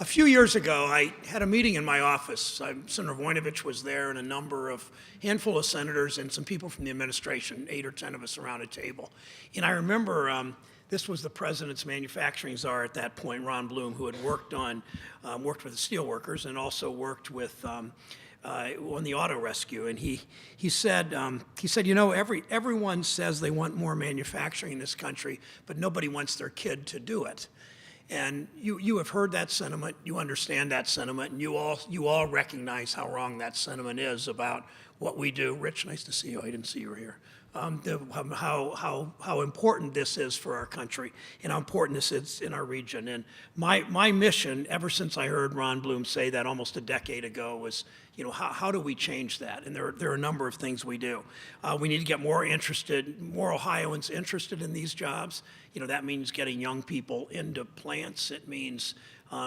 A few years ago, I had a meeting in my office. Senator Voinovich was there, and handful of senators and some people from the administration, 8 or 10 of us around a table. And I remember this was the president's manufacturing czar at that point, Ron Bloom, who had worked with the steelworkers and also worked with on the auto rescue. And he said, everyone says they want more manufacturing in this country, but nobody wants their kid to do it. And you have heard that sentiment, you understand that sentiment, and you all recognize how wrong that sentiment is about what we do. Rich, nice to see you. I didn't see you were here. How important this is for our country and how important this is in our region. And my mission, ever since I heard Ron Bloom say that almost a decade ago, was, how do we change that? And there are a number of things we do. We need to get more Ohioans interested in these jobs. That means getting young people into plants. It means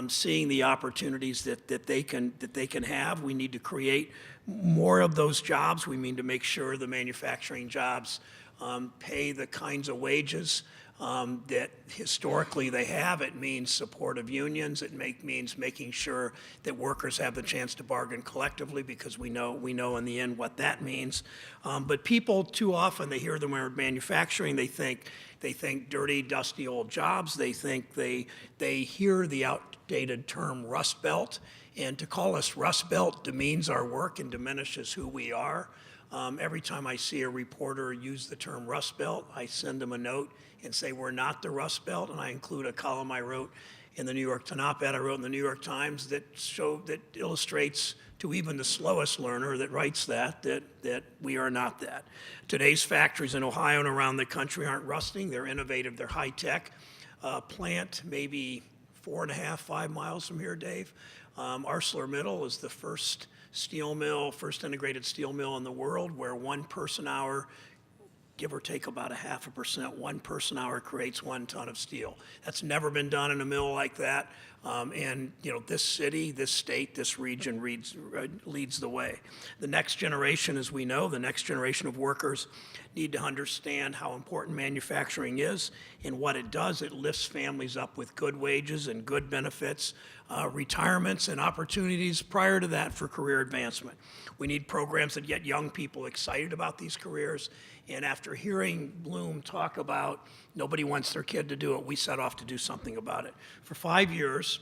seeing the opportunities that they can have. We need to create more of those jobs. We mean to make sure the manufacturing jobs pay the kinds of wages that historically they have. It means support of unions. It means making sure that workers have the chance to bargain collectively, because we know in the end what that means. But people too often, they hear the word manufacturing, they think dirty, dusty old jobs. They think they hear the outdated term Rust Belt. And to call us Rust Belt demeans our work and diminishes who we are. Every time I see a reporter use the term Rust Belt, I send them a note and say we're not the Rust Belt, and I include a column I wrote in the New York, an op-ed I wrote in the New York Times that illustrates to even the slowest learner that writes that we are not that. Today's factories in Ohio and around the country aren't rusting. They're innovative. They're high-tech. Plant maybe 4.5, 5 miles from here, Dave. ArcelorMittal is the first integrated steel mill in the world, where 1 person hour, give or take about 0.5%, 1 person hour creates 1 ton of steel. That's never been done in a mill like that. And this city, this state, this region leads the way. The next generation, as we know, the next generation of workers need to understand how important manufacturing is and what it does. It lifts families up with good wages and good benefits, retirements and opportunities prior to that for career advancement. We need programs that get young people excited about these careers. And after hearing Bloom talk about nobody wants their kid to do it, we set off to do something about it. For 5 years,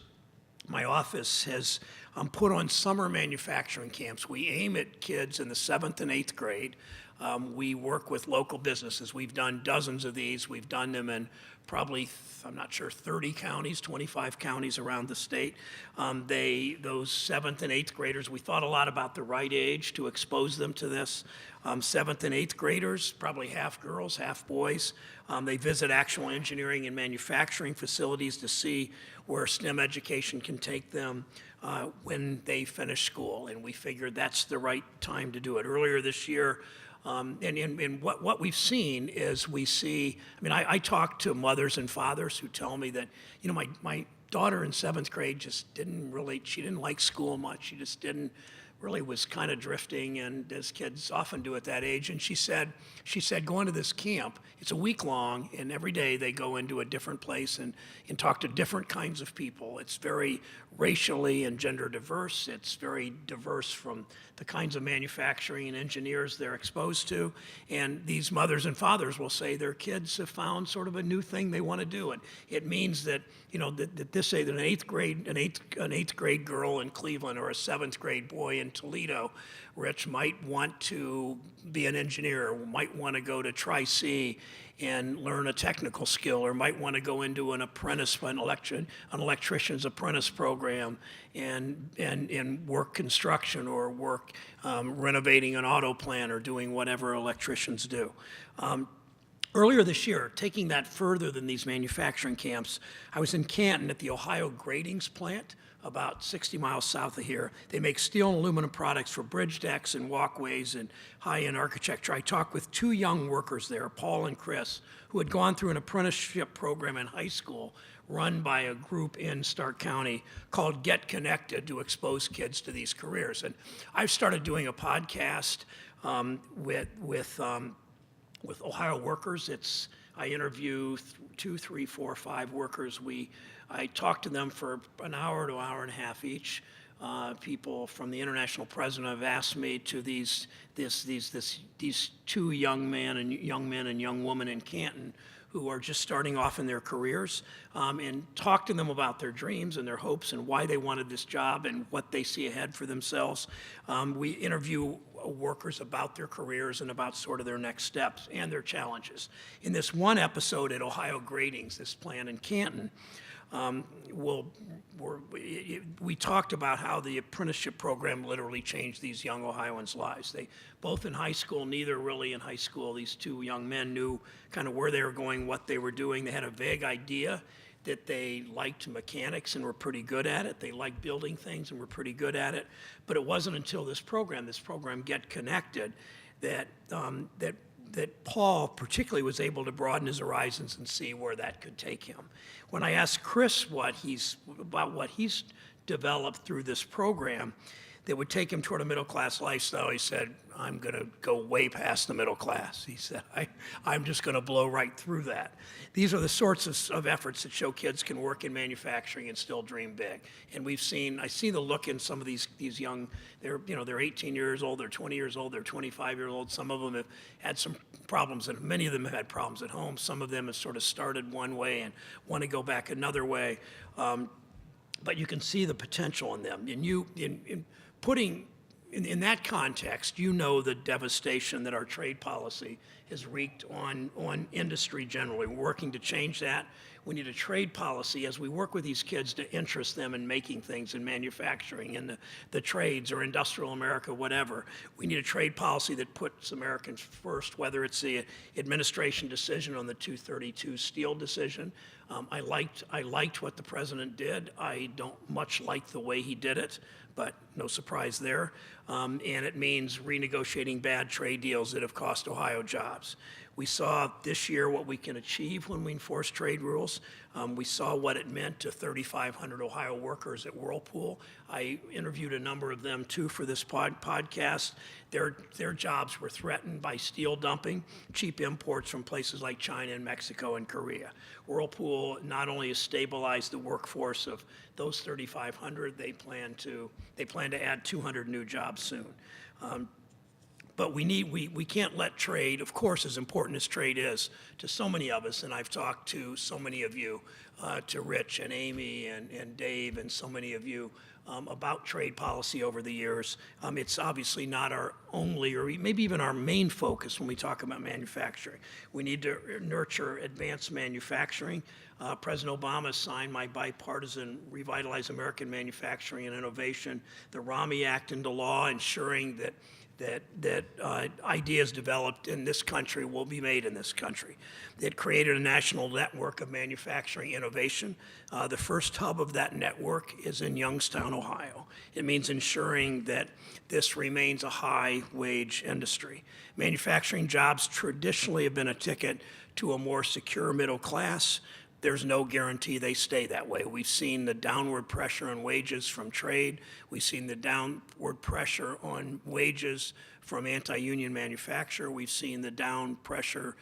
my office has put on summer manufacturing camps. We aim at kids in the 7th and 8th grade. We work with local businesses. We've done dozens of these. We've done them in probably, 30 counties, 25 counties around the state. Those 7th and 8th graders, we thought a lot about the right age to expose them to this. 7th and 8th graders, probably half girls, half boys. They visit actual engineering and manufacturing facilities to see where STEM education can take them when they finish school. And we figured that's the right time to do it. Earlier this year, and what we've seen is I talk to mothers and fathers who tell me that, my daughter in 7th grade she didn't like school much. She just was kind of drifting, and as kids often do at that age. And she said, going to this camp, it's a week long, and every day they go into a different place and talk to different kinds of people. It's very racially and gender diverse. It's very diverse from the kinds of manufacturing and engineers they're exposed to. And these mothers and fathers will say their kids have found sort of a new thing they want to do. And it means that, that an eighth grade girl in Cleveland or a 7th grade boy in Toledo, Rich, might want to be an engineer, might want to go to Tri-C and learn a technical skill, or might want to go into an electrician's apprentice program and work construction, or work renovating an auto plant, or doing whatever electricians do. Earlier this year, taking that further than these manufacturing camps, I was in Canton at the Ohio Gratings plant, about 60 miles south of here. They make steel and aluminum products for bridge decks and walkways and high-end architecture. I talked with 2 young workers there, Paul and Chris, who had gone through an apprenticeship program in high school run by a group in Stark County called Get Connected, to expose kids to these careers. And I've started doing a podcast with with Ohio workers. I interview 2, 3, 4, 5 workers. I talk to them for an hour to hour and a half each. People from the international president have asked me to these 2 young men and young women in Canton who are just starting off in their careers, and talk to them about their dreams and their hopes and why they wanted this job and what they see ahead for themselves. We interview workers about their careers and about sort of their next steps and their challenges. In this one episode at Ohio Gradings, this plant in Canton, we talked about how the apprenticeship program literally changed these young Ohioans' lives. They both in high school, neither really in high school, these 2 young men knew kind of where they were going, what they were doing. They had a vague idea that they liked mechanics and were pretty good at it. They liked building things and were pretty good at it. But it wasn't until this program Get Connected, that Paul particularly was able to broaden his horizons and see where that could take him. When I asked Chris what he's developed through this program that would take him toward a middle-class lifestyle, he said, I'm going to go way past the middle class. He said, I'm just going to blow right through that. These are the sorts of efforts that show kids can work in manufacturing and still dream big. And I see the look in some of these young, they're 18 years old, they're 20 years old, they're 25 years old. Some of them have had some problems, and many of them have had problems at home. Some of them have sort of started one way and want to go back another way. But you can see the potential in them. And in that context, the devastation that our trade policy has wreaked on industry generally. We're working to change that. We need a trade policy as we work with these kids to interest them in making things in manufacturing, in the trades or industrial America, whatever. We need a trade policy that puts Americans first, whether it's the administration decision on the 232 steel decision. I liked what the president did. I don't much like the way he did it, but no surprise there. And it means renegotiating bad trade deals that have cost Ohio jobs. We saw this year what we can achieve when we enforce trade rules. We saw what it meant to 3,500 Ohio workers at Whirlpool. I interviewed a number of them too for this podcast. Their jobs were threatened by steel dumping, cheap imports from places like China and Mexico and Korea. Whirlpool not only has stabilized the workforce of those 3,500, they plan to add 200 new jobs soon. But we can't let trade, of course, as important as trade is to so many of us, and I've talked to so many of you, to Rich and Amy and Dave and so many of you about trade policy over the years. It's obviously not our only or maybe even our main focus when we talk about manufacturing. We need to nurture advanced manufacturing. President Obama signed my bipartisan Revitalize American Manufacturing and Innovation, the RAMI Act, into law, ensuring that ideas developed in this country will be made in this country. It created a national network of manufacturing innovation. The first hub of that network is in Youngstown, Ohio. It means ensuring that this remains a high-wage industry. Manufacturing jobs traditionally have been a ticket to a more secure middle class. There's no guarantee they stay that way. We've seen the downward pressure on wages from trade. We've seen the downward pressure on wages from anti-union manufacture. We've seen the downward pressure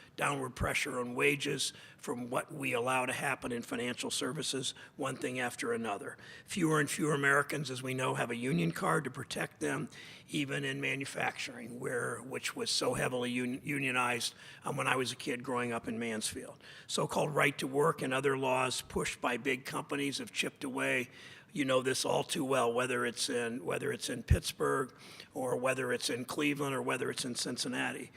on wages from what we allow to happen in financial services, one thing after another. Fewer and fewer Americans, as we know, have a union card to protect them, even in manufacturing, which was so heavily unionized when I was a kid growing up in Mansfield. So-called right to work and other laws pushed by big companies have chipped away. You know this all too well, whether it's in Pittsburgh or whether it's in Cleveland or whether it's in Cincinnati,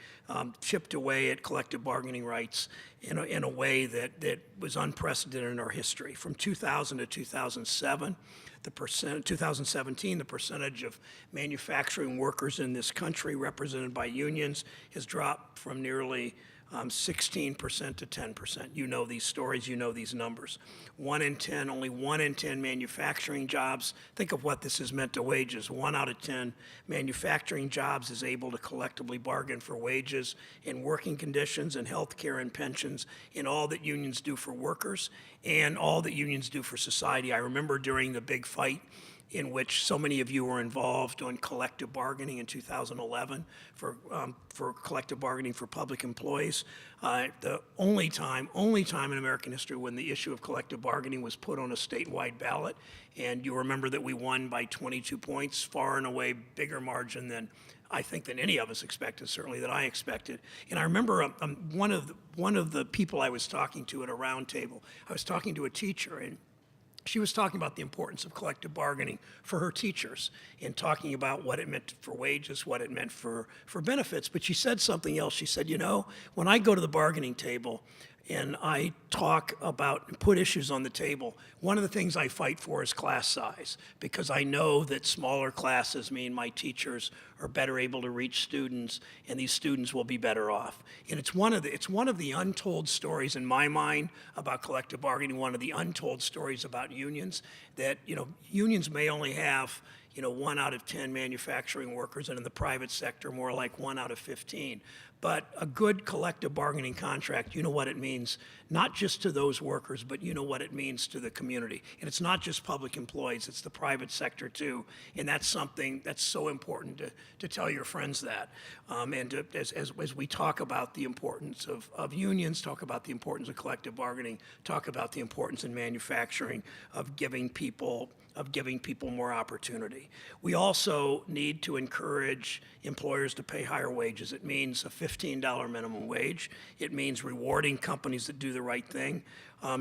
chipped away at collective bargaining rights in a way that was unprecedented in our history. From 2000 to 2007, 2017, the percentage of manufacturing workers in this country represented by unions has dropped from nearly 16% to 10%. You know these stories, you know these numbers. Only 1 in 10 manufacturing jobs. Think of what this has meant to wages. 1 out of 10 manufacturing jobs is able to collectively bargain for wages and working conditions and health care and pensions in all that unions do for workers and all that unions do for society. I remember during the big fight in which so many of you were involved on collective bargaining in 2011 for collective bargaining for public employees. The only time in American history when the issue of collective bargaining was put on a statewide ballot. And you remember that we won by 22 points, far and away bigger margin than I think than any of us expected, certainly that I expected. And I remember one of the people I was talking to at a round table, I was talking to a teacher, and she was talking about the importance of collective bargaining for her teachers and talking about what it meant for wages, what it meant for benefits. But she said something else. She said, you know, when I go to the bargaining table and I talk about, put issues on the table, one of the things I fight for is class size, because I know that smaller classes mean my teachers are better able to reach students, and these students will be better off. And it's one of the untold stories in my mind about collective bargaining, one of the untold stories about unions, that, you know, unions may only have, you know, 1 out of 10 manufacturing workers, and in the private sector, more like 1 out of 15. But a good collective bargaining contract, you know what it means, not just to those workers, but you know what it means to the community. And it's not just public employees, it's the private sector too. And that's something that's so important to tell your friends that. And as we talk about the importance of unions, talk about the importance of collective bargaining, talk about the importance in manufacturing of giving people more opportunity. We also need to encourage employers to pay higher wages. It means a $15 minimum wage. It means rewarding companies that do the right thing.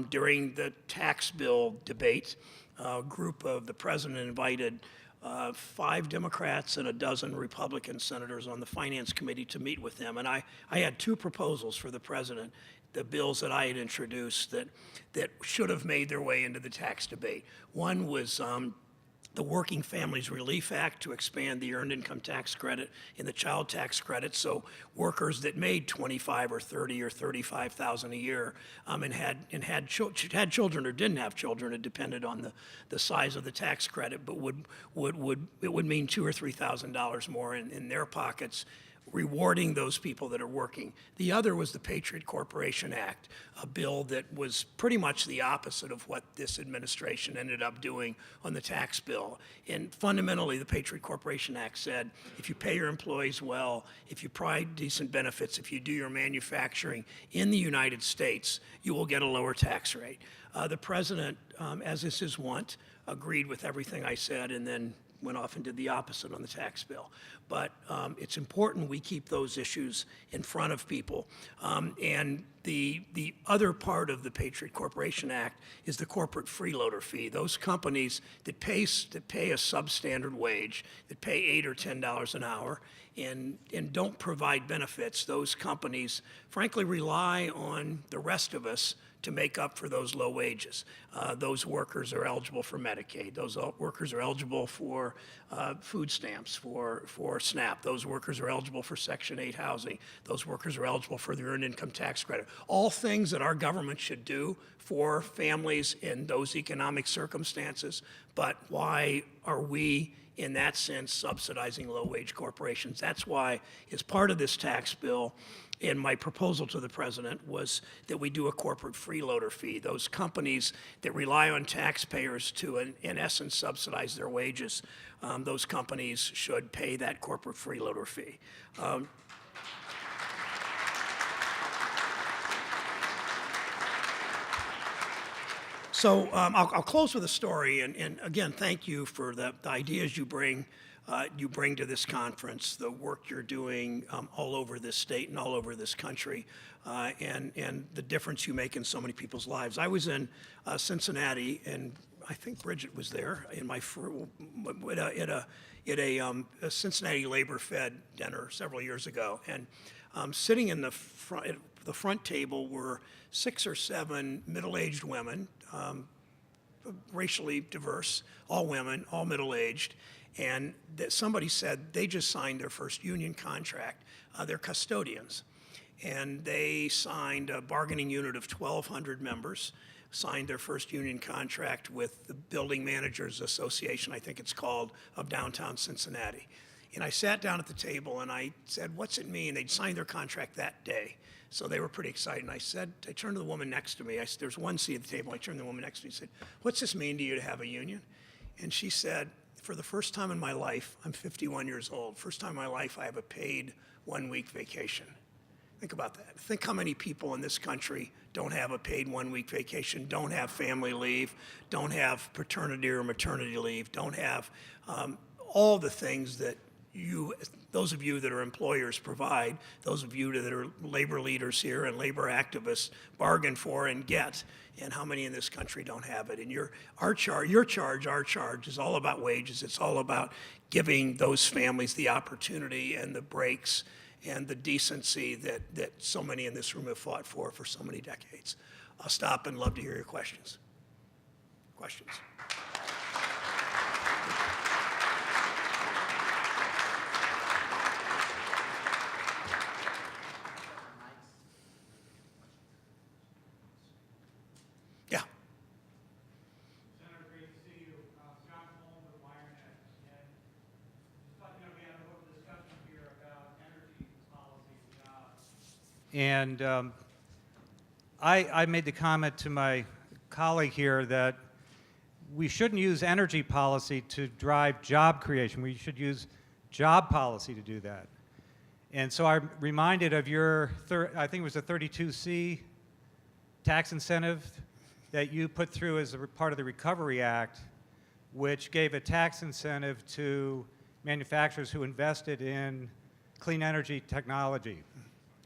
During the tax bill debate, a group of the president invited 5 Democrats and a dozen Republican senators on the Finance Committee to meet with them. And I had 2 proposals for the president, the bills that I had introduced that should have made their way into the tax debate. One was the Working Families Relief Act to expand the earned income tax credit and the child tax credit, so workers that made $25,000 or $30,000 or $35,000 a year and had children or didn't have children, it depended on the size of the tax credit, but it would mean $2,000 or $3,000 more in their pockets, rewarding those people that are working. The other was the Patriot Corporation Act, a bill that was pretty much the opposite of what this administration ended up doing on the tax bill. And fundamentally, the Patriot Corporation Act said, if you pay your employees well, if you provide decent benefits, if you do your manufacturing in the United States, you will get a lower tax rate. The president, as is his wont, agreed with everything I said and then went off and did the opposite on the tax bill. But it's important we keep those issues in front of people. And the other part of the Patriot Corporation Act is the corporate freeloader fee. Those companies that pay a substandard wage, that pay $8 or $10 an hour, and don't provide benefits, those companies frankly rely on the rest of us to make up for those low wages. Those workers are eligible for Medicaid. Those workers are eligible for food stamps, for SNAP. Those workers are eligible for Section 8 housing. Those workers are eligible for the Earned Income Tax Credit. All things that our government should do for families in those economic circumstances. But why are we, in that sense, subsidizing low-wage corporations? That's why, as part of this tax bill, and my proposal to the president was that we do a corporate freeloader fee. Those companies that rely on taxpayers to, in essence, subsidize their wages, those companies should pay that corporate freeloader fee. So I'll close with a story, and again, thank you for the ideas you bring to this conference, the work you're doing all over this state and all over this country, and the difference you make in so many people's lives. I was in Cincinnati, and I think Bridget was there in at a Cincinnati Labor Fed dinner several years ago, and sitting in the front table were 6 or 7 middle-aged women, racially diverse, all women, all middle-aged, and that somebody said they just signed their first union contract. They're custodians, and they signed a bargaining unit of 1,200 members, signed their first union contract with the Building Managers Association, I think it's called, of downtown Cincinnati. And I sat down at the table and I said, what's it mean? They'd signed their contract that day. So they were pretty excited. And I turned to the woman next to me. There's one seat at the table. I turned to the woman next to me and said, what's this mean to you to have a union? And she said, for the first time in my life, I'm 51 years old, first time in my life I have a paid 1-week vacation. Think about that. Think how many people in this country don't have a paid 1-week vacation, don't have family leave, don't have paternity or maternity leave, don't have all the things that those of you that are employers provide, those of you that are labor leaders here and labor activists bargain for and get, and how many in this country don't have it. And our charge is all about wages. It's all about giving those families the opportunity and the breaks and the decency that so many in this room have fought for so many decades. I'll stop and love to hear your questions. Questions? Yeah. Senator, great to see you. Scott Holmes of WireNet. And just thought, we had a little discussion here about energy policy and jobs. And I made the comment to my colleague here that we shouldn't use energy policy to drive job creation. We should use job policy to do that. And so I'm reminded of your, I think it was a 32C tax incentive that you put through as a part of the Recovery Act, which gave a tax incentive to manufacturers who invested in clean energy technology,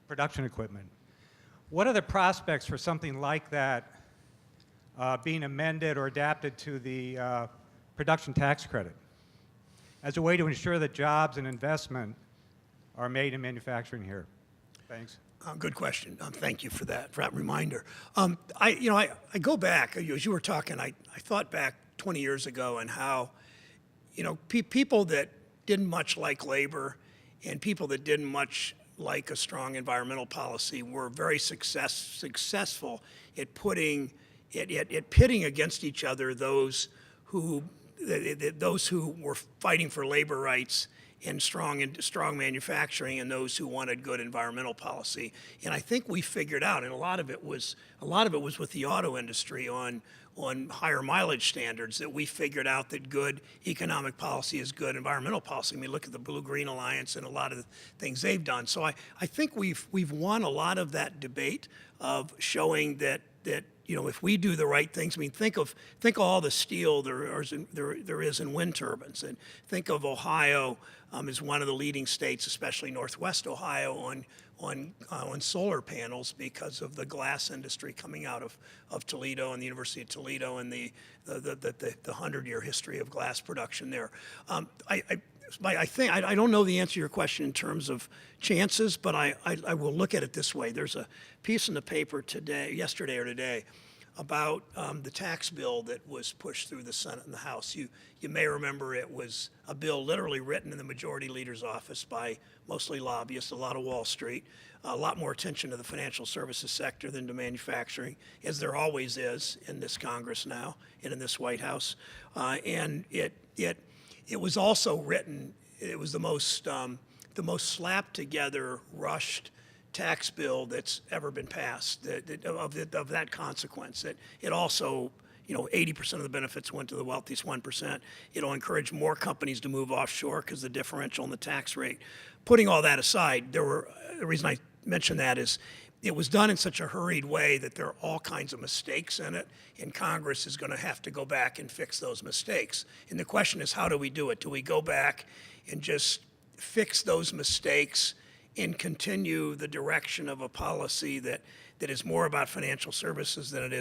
production equipment. What are the prospects for something like that being amended or adapted to the production tax credit as a way to ensure that jobs and investment are made in manufacturing here? Thanks. Good question. Thank you for that reminder. I go back, as you were talking, I thought back 20 years ago and how, people that didn't much like labor and people that didn't much like a strong environmental policy were very successful at pitting against each other those who were fighting for labor rights and strong manufacturing, and those who wanted good environmental policy. And I think we figured out, and a lot of it was with the auto industry on higher mileage standards, that we figured out that good economic policy is good environmental policy. I mean, look at the Blue-Green Alliance and a lot of the things they've done. So I think we've won a lot of that debate of showing that if we do the right things. I mean, think of all the steel there is in wind turbines, and think of Ohio as one of the leading states, especially Northwest Ohio, on solar panels because of the glass industry coming out of Toledo and the University of Toledo and the 100-year history of glass production there. I think I don't know the answer to your question in terms of chances, but I will look at it this way. There's a piece in the paper yesterday or today, about the tax bill that was pushed through the Senate and the House. You may remember it was a bill literally written in the majority leader's office by mostly lobbyists, a lot of Wall Street, a lot more attention to the financial services sector than to manufacturing, as there always is in this Congress now and in this White House. And it was also written. It was the most slapped together, rushed tax bill that's ever been passed of that consequence. It also, 80% of the benefits went to the wealthiest 1%. It'll encourage more companies to move offshore because the differential in the tax rate. Putting all that aside, the reason I mention that is it was done in such a hurried way that there are all kinds of mistakes in it, and Congress is going to have to go back and fix those mistakes. And the question is, how do we do it? Do we go back and just fix those mistakes and continue the direction of a policy that is more about financial services than it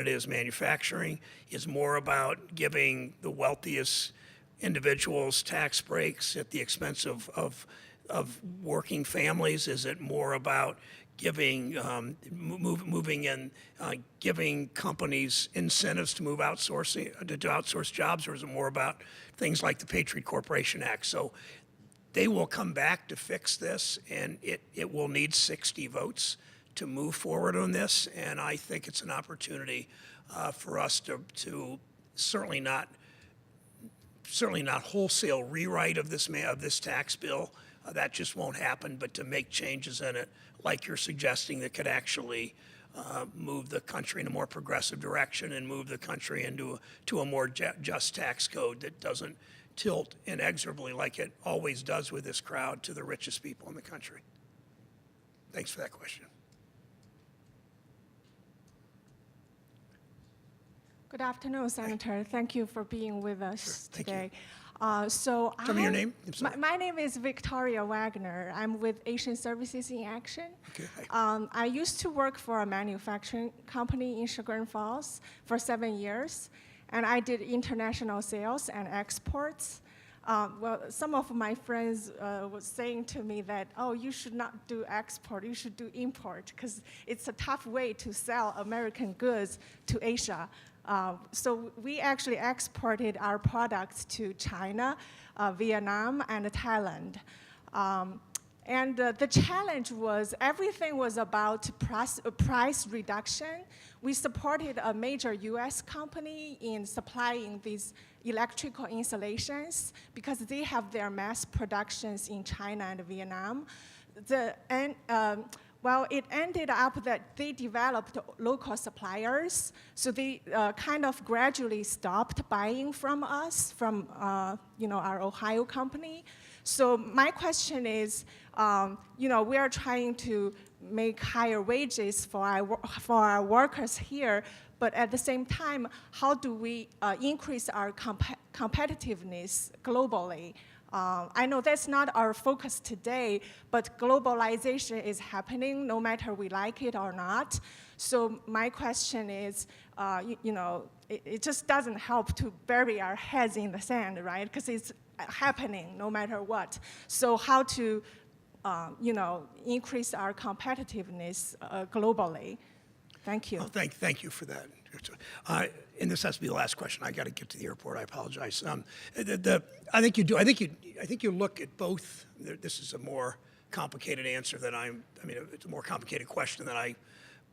is manufacturing, is more about giving the wealthiest individuals tax breaks at the expense of working families? Is it more about giving giving companies incentives to move outsource jobs, or is it more about things like the Patriot Corporation Act? So they will come back to fix this, and it will need 60 votes to move forward on this. And I think it's an opportunity for us to certainly not wholesale rewrite of this tax bill. That just won't happen. But to make changes in it, like you're suggesting, that could actually move the country in a more progressive direction and move the country into a more just tax code that doesn't tilt inexorably like it always does with this crowd to the richest people in the country. Thanks for that question. Good afternoon, Senator. Thank you for being with us Thank today. you. Tell me your name. I'm sorry. My name is Victoria Wagner. I'm with Asian Services in Action. Okay, hi. I used to work for a manufacturing company in Sugar Falls for 7 years, and I did international sales and exports. Well, some of my friends were saying to me that, oh, you should not do export, you should do import, because it's a tough way to sell American goods to Asia. So we actually exported our products to China, Vietnam, and Thailand. And the challenge was everything was about price reduction. We supported a major US company in supplying these electrical installations because they have their mass productions in China and Vietnam. Well, it ended up that they developed local suppliers, so they kind of gradually stopped buying from us, from our Ohio company. So my question is, we are trying to make higher wages for our workers here, but at the same time, how do we increase our competitiveness globally? I know that's not our focus today, but globalization is happening no matter we like it or not. So my question is, it just doesn't help to bury our heads in the sand, right? Because it's happening no matter what. So how to, increase our competitiveness globally? Thank you. Oh, thank you for that. And this has to be the last question. I got to get to the airport. I apologize. I think you do. I think you look at both. This is a more complicated answer than it's a more complicated question than I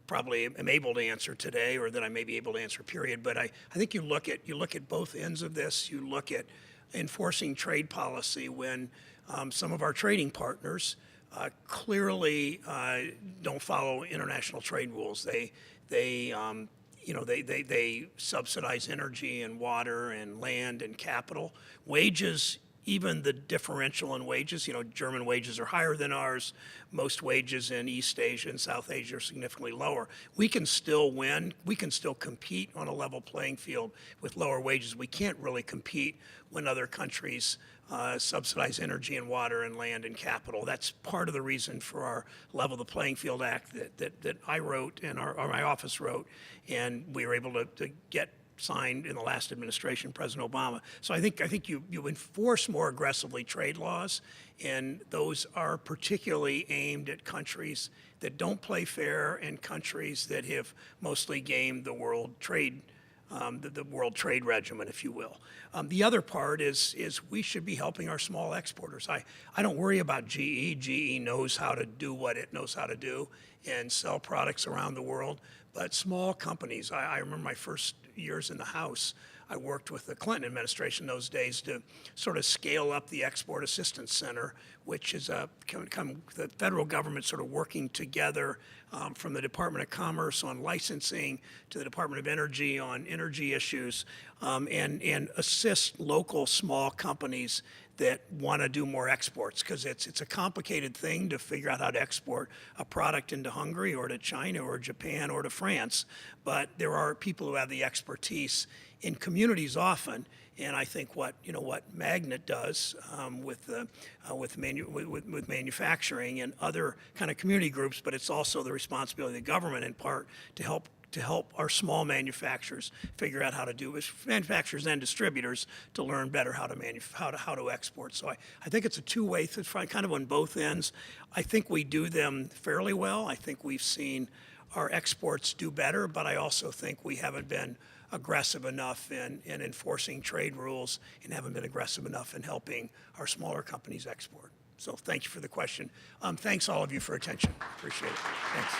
probably am able to answer today, or that I may be able to answer. Period. But I think you look at both ends of this. You look at enforcing trade policy when some of our trading partners clearly don't follow international trade rules. They subsidize energy and water and land and capital. Wages, even the differential in wages, German wages are higher than ours. Most wages in East Asia and South Asia are significantly lower. We can still win. We can still compete on a level playing field with lower wages. We can't really compete when other countries subsidize energy and water and land and capital. That's part of the reason for our Level the Playing Field Act that I wrote and my office wrote, and we were able to get signed in the last administration, President Obama. So I think you enforce more aggressively trade laws, and those are particularly aimed at countries that don't play fair and countries that have mostly gamed the world trade the world trade regimen, if you will. The other part is we should be helping our small exporters. I don't worry about GE. GE knows how to do what it knows how to do and sell products around the world. But small companies, I remember my first years in the House, I worked with the Clinton administration those days to sort of scale up the Export Assistance Center, which is the federal government sort of working together from the Department of Commerce on licensing to the Department of Energy on energy issues, and assist local small companies that want to do more exports, because it's a complicated thing to figure out how to export a product into Hungary or to China or Japan or to France. But there are people who have the expertise in communities often, and I think what Magnet does with manufacturing and other kind of community groups, but it's also the responsibility of the government in part to help our small manufacturers figure out how to do, manufacturers and distributors, to learn better how to export. So I think it's a two-way, kind of on both ends. I think we do them fairly well. I think we've seen our exports do better, but I also think we haven't been aggressive enough in enforcing trade rules and haven't been aggressive enough in helping our smaller companies export. So thank you for the question. Thanks all of you for attention. Appreciate it. Thanks.